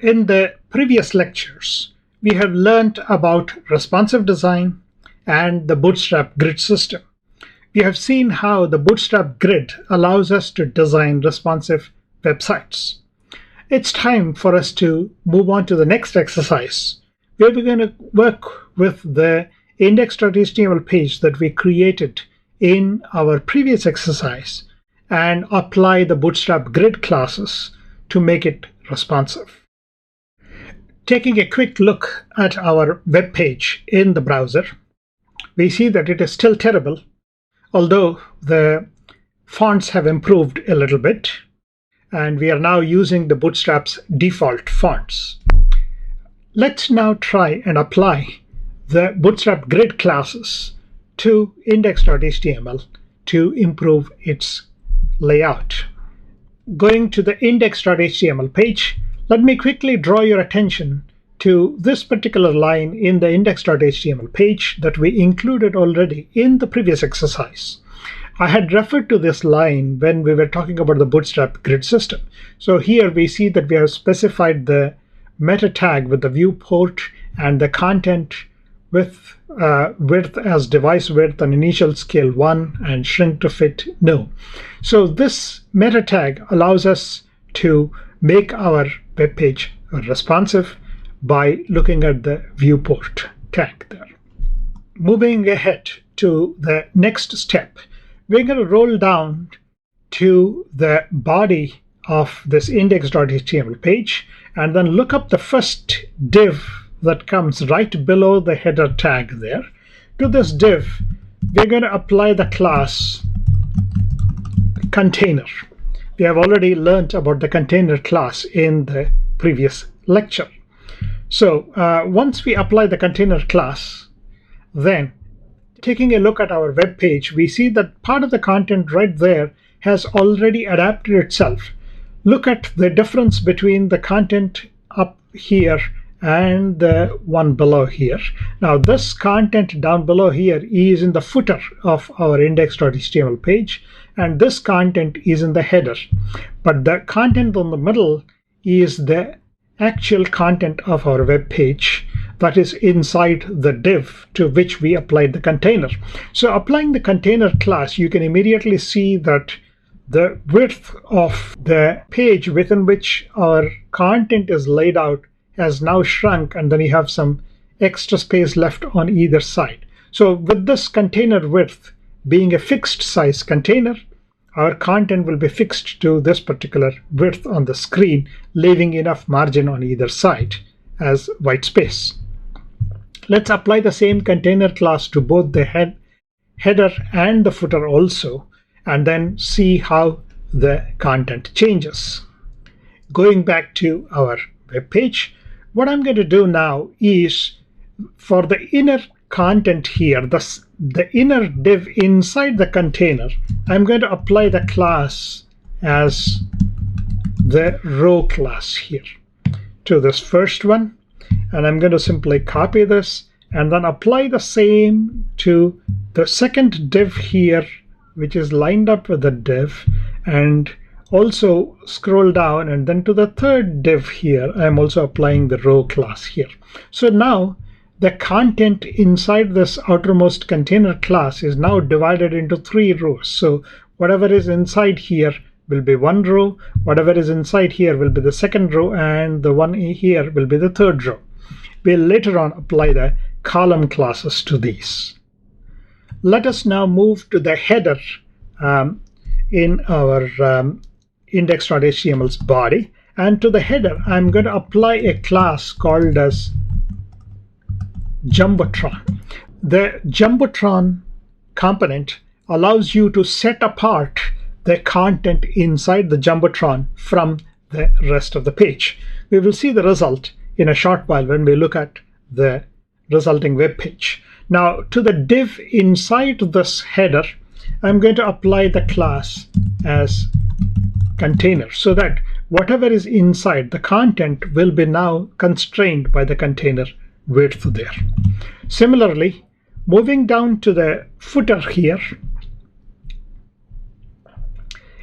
In the previous lectures, we have learned about responsive design and the Bootstrap grid system. We have seen how the Bootstrap grid allows us to design responsive websites. It's time for us to move on to the next exercise, where we're going to work with the index.html page that we created in our previous exercise and apply the Bootstrap grid classes to make it responsive. Taking a quick look at our web page in the browser, we see that it is still terrible, although the fonts have improved a little bit, and we are now using the Bootstrap's default fonts. Let's now try and apply the Bootstrap grid classes to index.html to improve its layout. Going to the index.html page, let me quickly draw your attention to this particular line in the index.html page that we included already in the previous exercise. I had referred to this line when we were talking about the Bootstrap grid system. So here we see that we have specified the meta tag with the viewport and the content with width as device width and initial scale 1 and shrink to fit no. So this meta tag allows us to make our web page responsive by looking at the viewport tag there. Moving ahead to the next step, we're going to roll down to the body of this index.html page and then look up the first div that comes right below the header tag there. To this div, we're going to apply the class container. We have already learned about the container class in the previous lecture. So once we apply the container class, then taking a look at our web page, we see that part of the content right there has already adapted itself. Look at the difference between the content up here and the one below here. Now this content down below here is in the footer of our index.html page, and this content is in the header. But the content on the middle is the actual content of our web page that is inside the div to which we applied the container. So applying the container class, you can immediately see that the width of the page within which our content is laid out has now shrunk, and then you have some extra space left on either side. So with this container width being a fixed size container, our content will be fixed to this particular width on the screen, leaving enough margin on either side as white space. Let's apply the same container class to both the header and the footer also, and then see how the content changes. Going back to our web page, what I'm going to do now is for the inner content here, the inner div inside the container, I'm going to apply the class as the row class here to this first one, and I'm going to simply copy this and then apply the same to the second div here, which is lined up with the div, and also scroll down, and then to the third div here I'm also applying the row class here. So now the content inside this outermost container class is now divided into 3 rows. So whatever is inside here will be one row, whatever is inside here will be the second row, and the one here will be the third row. We'll later on apply the column classes to these. Let us now move to the header in our index.html's body, and to the header I'm going to apply a class called as Jumbotron. The Jumbotron component allows you to set apart the content inside the Jumbotron from the rest of the page. We will see the result in a short while when we look at the resulting web page. Now to the div inside this header, I'm going to apply the class as container, so that whatever is inside the content will be now constrained by the container width there. Similarly, moving down to the footer here,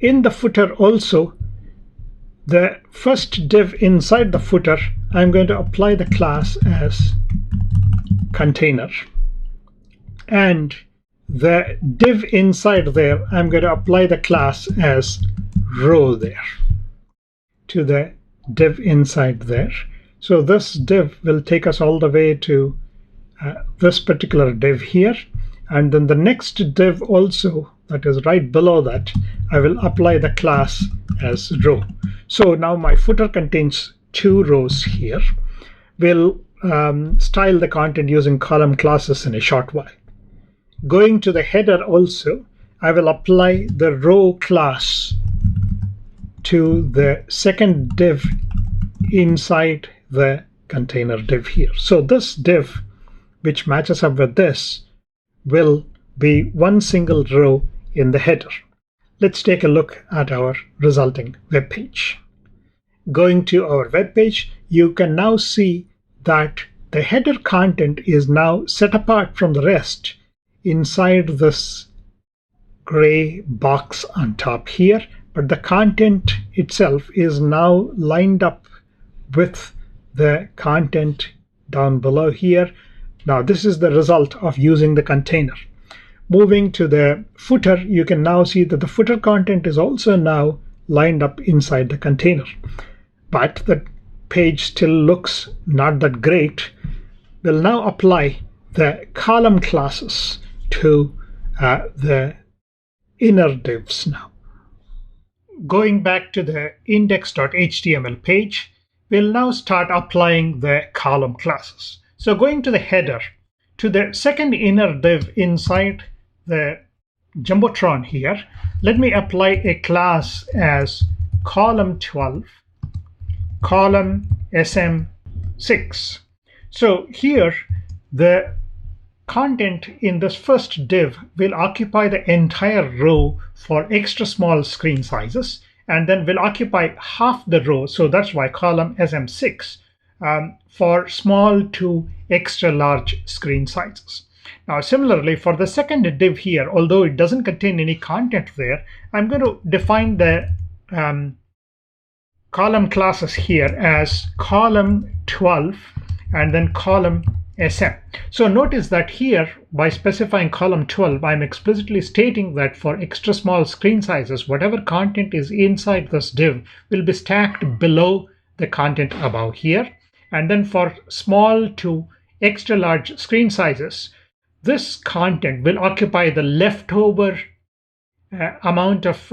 in the footer also the first div inside the footer, I'm going to apply the class as container. And the div inside there, I'm going to apply the class as row there to the div inside there. So this div will take us all the way to this particular div here. And then the next div also, that is right below that, I will apply the class as row. So now my footer contains 2 rows here. We'll style the content using column classes in a short while. Going to the header also, I will apply the row class to the second div inside the container div here. So this div, which matches up with this, will be one single row in the header. Let's take a look at our resulting web page. Going to our web page, you can now see that the header content is now set apart from the rest inside this gray box on top here, but the content itself is now lined up with the content down below here. Now this is the result of using the container. Moving to the footer, you can now see that the footer content is also now lined up inside the container. But the page still looks not that great. We'll now apply the column classes to the inner divs now. Going back to the index.html page, we'll now start applying the column classes. So going to the header, to the second inner div inside the Jumbotron here, let me apply a class as column12, column sm6. So here the content in this first div will occupy the entire row for extra small screen sizes, and then will occupy half the row. So that's why column sm6 for small to extra large screen sizes. Now similarly for the second div here, although it doesn't contain any content there, I'm going to define the column classes here as column12 and then column sm. So notice that here by specifying column12, I'm explicitly stating that for extra small screen sizes, whatever content is inside this div will be stacked below the content above here. And then for small to extra large screen sizes, this content will occupy the leftover amount of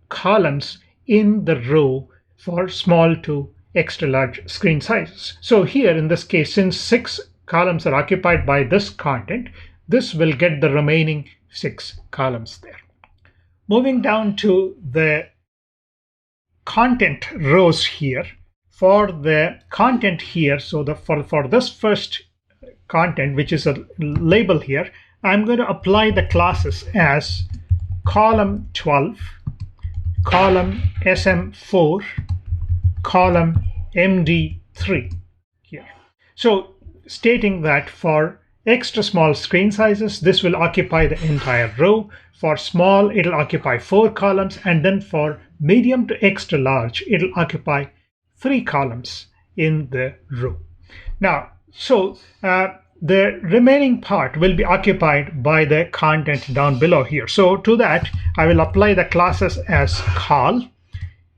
columns in the row for small to extra large screen sizes. So here in this case, since 6 columns are occupied by this content, this will get the remaining 6 columns there. Moving down to the content rows here, for the content here, so for this first content, which is a label here, I'm going to apply the classes as column12, column sm4, column md3 here. So stating that for extra small screen sizes, this will occupy the entire row. For small, it'll occupy 4 columns, and then for medium to extra large, it'll occupy 3 columns in the row. Now, so the remaining part will be occupied by the content down below here. So to that, I will apply the classes as col,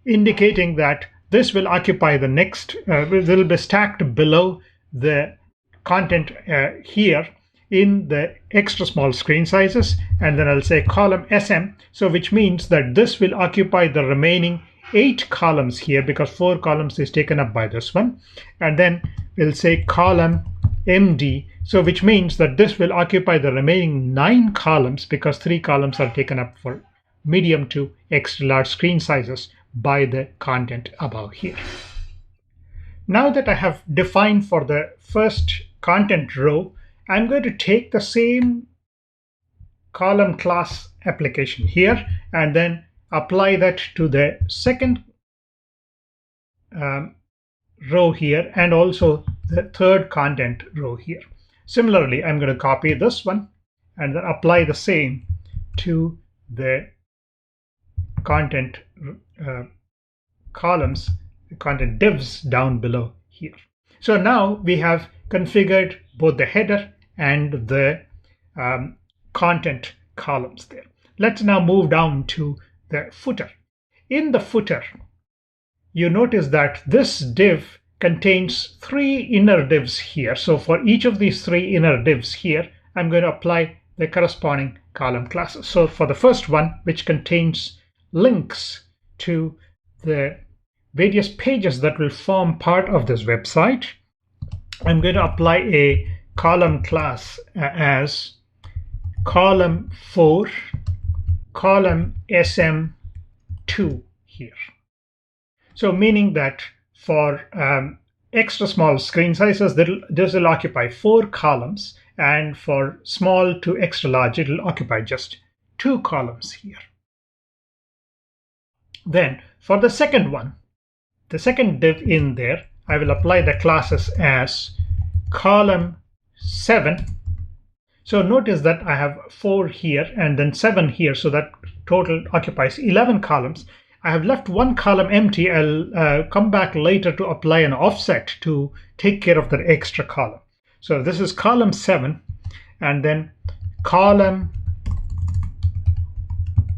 indicating that this will occupy the next, will be stacked below the content here in the extra small screen sizes, and then I'll say column sm, so which means that this will occupy the remaining 8 columns here because 4 columns is taken up by this one, and then we'll say column md, so which means that this will occupy the remaining 9 columns because 3 columns are taken up for medium to extra large screen sizes by the content above here. Now that I have defined for the first content row, I'm going to take the same column class application here and then apply that to the second row here and also the third content row here. Similarly, I'm going to copy this one and then apply the same to the content columns content divs down below here. So now we have configured both the header and the content columns there. Let's now move down to the footer. In the footer, you notice that this div contains 3 inner divs here. So for each of these 3 inner divs here, I'm going to apply the corresponding column classes. So for the first one, which contains links to the various pages that will form part of this website, I'm going to apply a column class as column 4 column sm2 here. So meaning that for extra small screen sizes, this will occupy 4 columns, and for small to extra large, it will occupy just 2 columns here. Then for the second one, the second div in there, I will apply the classes as column 7. So notice that I have 4 here and then 7 here, so that total occupies 11 columns. I have left 1 column empty. I'll come back later to apply an offset to take care of that extra column. So this is column 7, and then column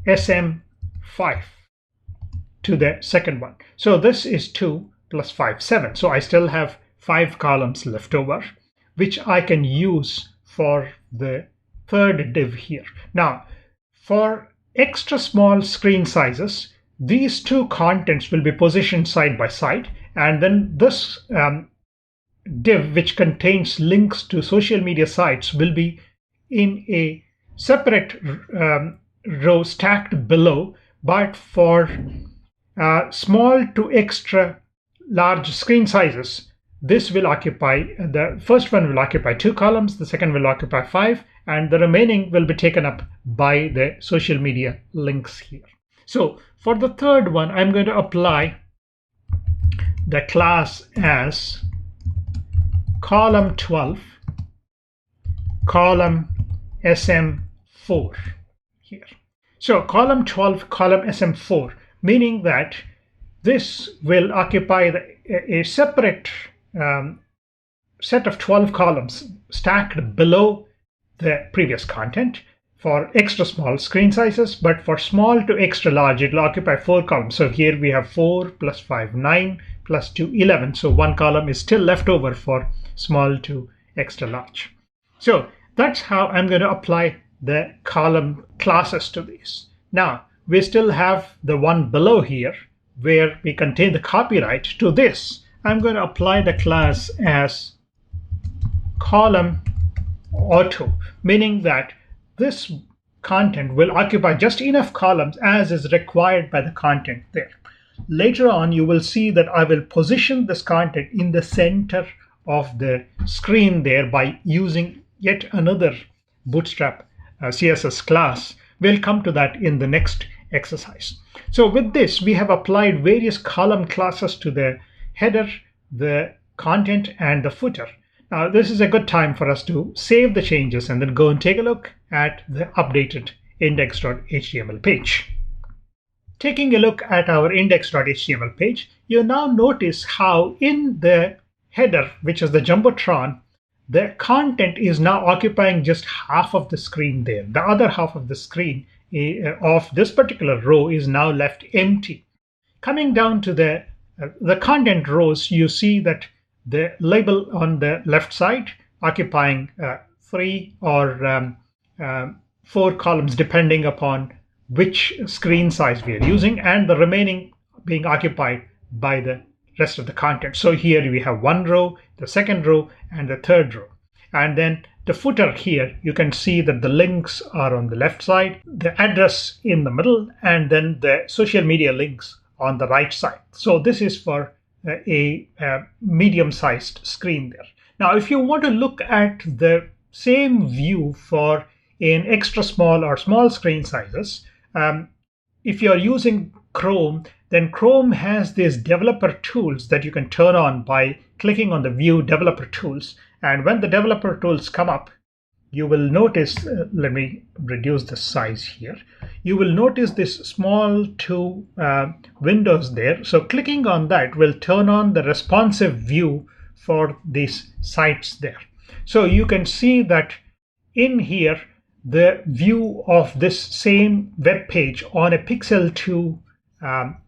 sm5 to the second one. So this is 2 plus 5, 7. So I still have 5 columns left over, which I can use for the third div here. Now, for extra small screen sizes, these 2 contents will be positioned side by side, and then this div, which contains links to social media sites, will be in a separate row stacked below. But for small to extra large screen sizes, this will occupy, the first one will occupy 2 columns, the second will occupy 5, and the remaining will be taken up by the social media links here. So for the third one, I'm going to apply the class as column 12 column sm4 here. So column 12 column sm4, meaning that this will occupy a separate set of 12 columns stacked below the previous content for extra small screen sizes, but for small to extra large, it will occupy 4 columns. So here we have 4 plus 5, 9 plus 2, 11. So 1 column is still left over for small to extra large. So that's how I'm going to apply the column classes to these. Now, we still have the one below here where we contain the copyright. To this, I'm going to apply the class as column auto, meaning that this content will occupy just enough columns as is required by the content there. Later on, you will see that I will position this content in the center of the screen there by using yet another Bootstrap CSS class. We'll come to that in the next exercise. So with this, we have applied various column classes to the header, the content, and the footer. Now, this is a good time for us to save the changes and then go and take a look at the updated index.html page. Taking a look at our index.html page, you now notice how in the header, which is the Jumbotron, the content is now occupying just half of the screen there. The other half of the screen of this particular row is now left empty. Coming down to the content rows, you see that the label on the left side occupying 3 or 4 columns depending upon which screen size we are using, and the remaining being occupied by the rest of the content. So here we have 1 row, the second row, and the third row. And then the footer here, you can see that the links are on the left side, the address in the middle, and then the social media links on the right side. So this is for a medium-sized screen there. Now, if you want to look at the same view for in extra small or small screen sizes, if you're using Chrome, then Chrome has these developer tools that you can turn on by clicking on the View Developer Tools. And when the developer tools come up, you will notice, let me reduce the size here. You will notice this small two windows there. So clicking on that will turn on the responsive view for these sites there. So you can see that in here, the view of this same web page on a Pixel 2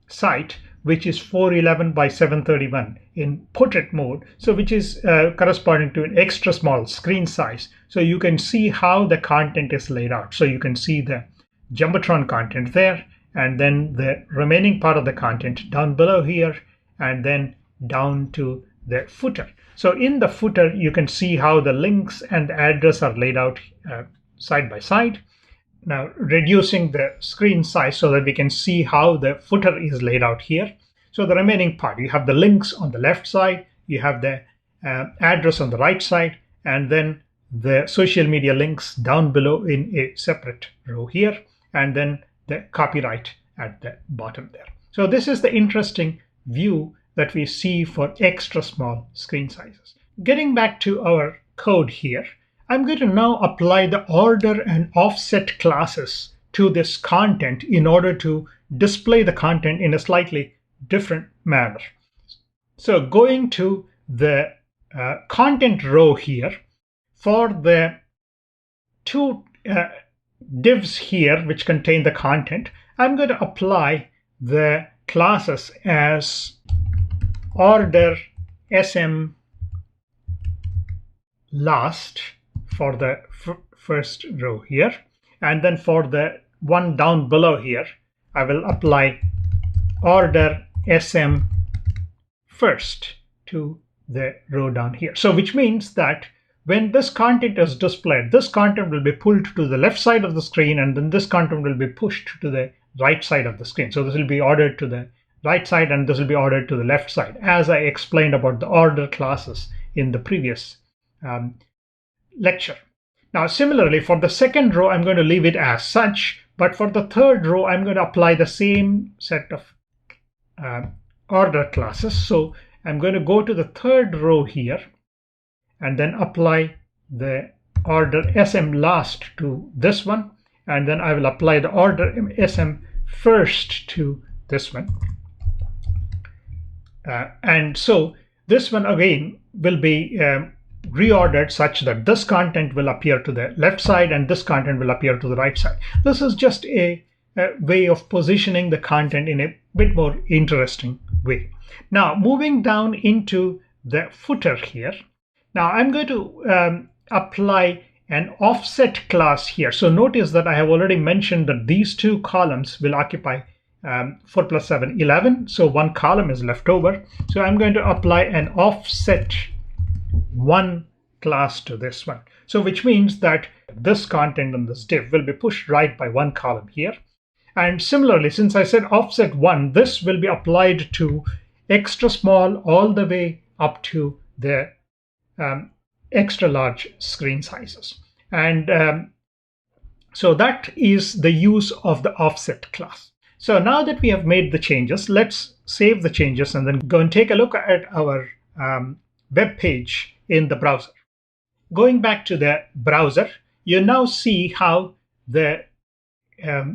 site, which is 411 by 731 in portrait mode, so which is corresponding to an extra small screen size. So you can see how the content is laid out. So you can see the Jumbotron content there, and then the remaining part of the content down below here, and then down to the footer. So in the footer, you can see how the links and the address are laid out side by side. Now reducing the screen size so that we can see how the footer is laid out here. So the remaining part, you have the links on the left side, you have the address on the right side, and then the social media links down below in a separate row here, and then the copyright at the bottom there. So this is the interesting view that we see for extra small screen sizes. Getting back to our code here, I'm going to now apply the order and offset classes to this content in order to display the content in a slightly different manner. So going to the content row here, for the two divs here which contain the content, I'm going to apply the classes as order sm last for the first row here, and then for the one down below here, I will apply order sm first to the row down here. So which means that when this content is displayed, this content will be pulled to the left side of the screen, and then this content will be pushed to the right side of the screen. So this will be ordered to the right side, and this will be ordered to the left side, as I explained about the order classes in the previous lecture. Now similarly, for the second row, I'm going to leave it as such, but for the third row, I'm going to apply the same set of order classes. So I'm going to go to the third row here, and then apply the order sm last to this one, and then I will apply the order sm first to this one. And so this one again will be reordered such that this content will appear to the left side and this content will appear to the right side. This is just a way of positioning the content in a bit more interesting way. Now moving down into the footer here, now I'm going to apply an offset class here. So notice that I have already mentioned that these two columns will occupy 4 plus 7, 11. So one column is left over. So I'm going to apply an offset 1 class to this one. So which means that this content in this div will be pushed right by one column here. And similarly, since I said offset 1, this will be applied to extra small all the way up to the extra large screen sizes. And so that is the use of the offset class. So now that we have made the changes, let's save the changes and then go and take a look at our web page in the browser. Going back to the browser, you now see how the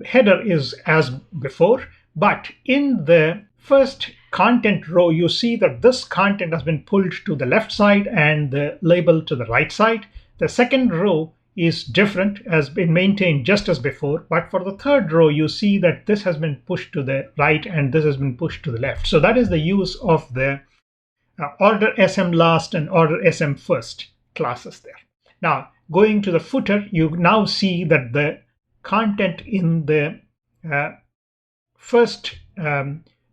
header is as before, but in the first content row, you see that this content has been pulled to the left side and the label to the right side. The second row is different, has been maintained just as before, but for the third row, you see that this has been pushed to the right and this has been pushed to the left. So that is the use of the order sm last and order sm first classes there. Now, going to the footer, you now see that the content in the first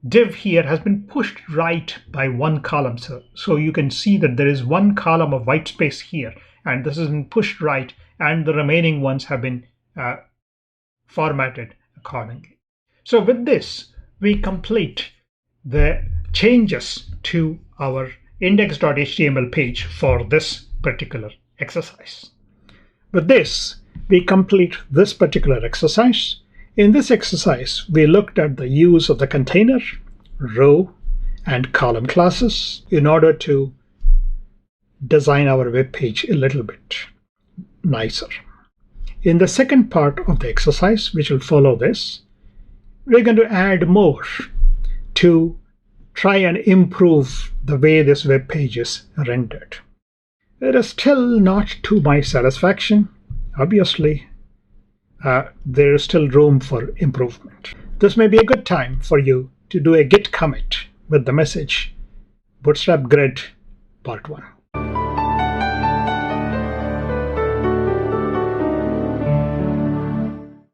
div here has been pushed right by one column. So you can see that there is one column of white space here, and this has been pushed right, and the remaining ones have been formatted accordingly. So with this, we complete the changes to our index.html page for this particular exercise. With this, we complete this particular exercise. In this exercise, we looked at the use of the container, row, and column classes in order to design our web page a little bit. nicer. In the second part of the exercise, which will follow this, we're going to add more to try and improve the way this web page is rendered. It is still not to my satisfaction. Obviously, there is still room for improvement. This may be a good time for you to do a git commit with the message Bootstrap Grid Part 1.